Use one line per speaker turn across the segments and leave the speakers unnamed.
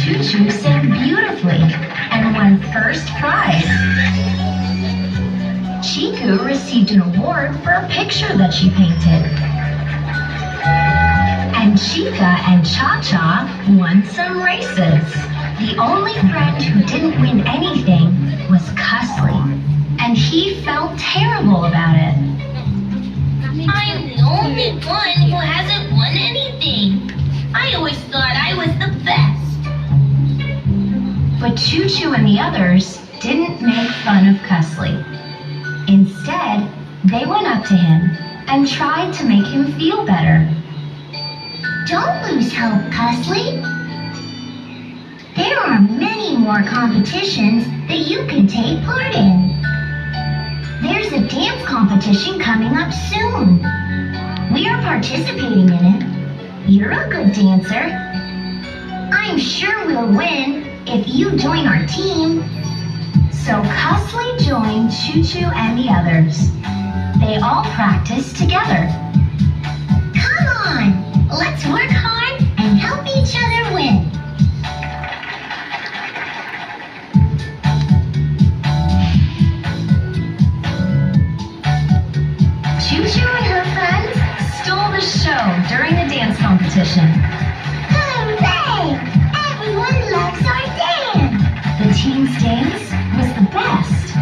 Choo Choo sang beautifully and won first prize. Chiku received an award for a picture that she painted. And Chica and Cha-Cha won some races. The only friend who didn't win anything was Cusley, and he felt terrible about it.
I'm the only one who hasn't won anything. I always thought I was the best.
But Choo Choo and the others didn't make fun of Cusley. Instead, they went up to him and tried to make him feel better.
Don't lose hope, Cusley. There are many more competitions that you can take part in. There's a dance competition coming up soon. We are participating in it. You're a good dancer. I'm sure we'll win if you join our team.
So Cusley joined Choo Choo and the others. They all practiced together.
Come on, let's work hard and help each other win.
Choo Choo and her friends stole the show during the dance competition.
Hooray! Everyone loves our dance!
The team's dance was the best,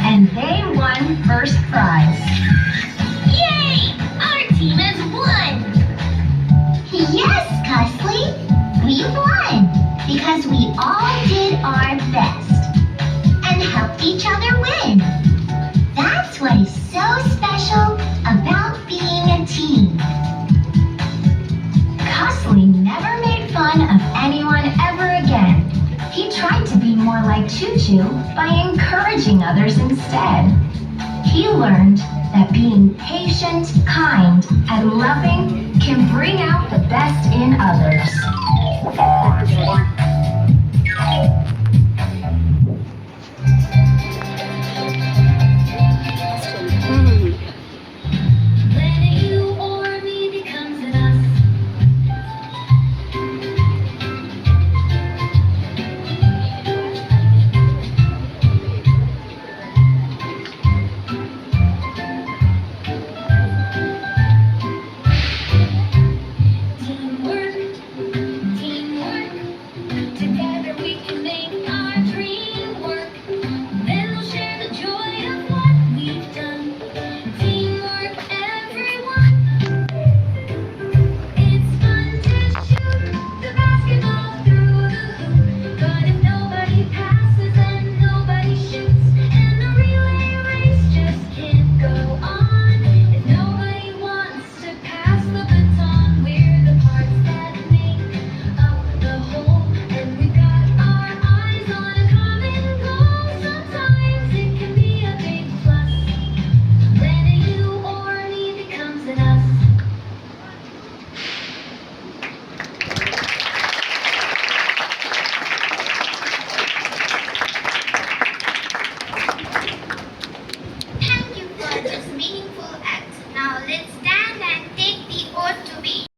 and they won first prize.
Yay! Our team has won!
Yes, Cusley, we won because we all did our best and helped each other win. That's what is so special about being a team.
Cusley never made fun of anyone ever again. He tried to be more like Choo Choo by encouraging others instead. He learned that being patient, kind, and loving can bring out the best in others.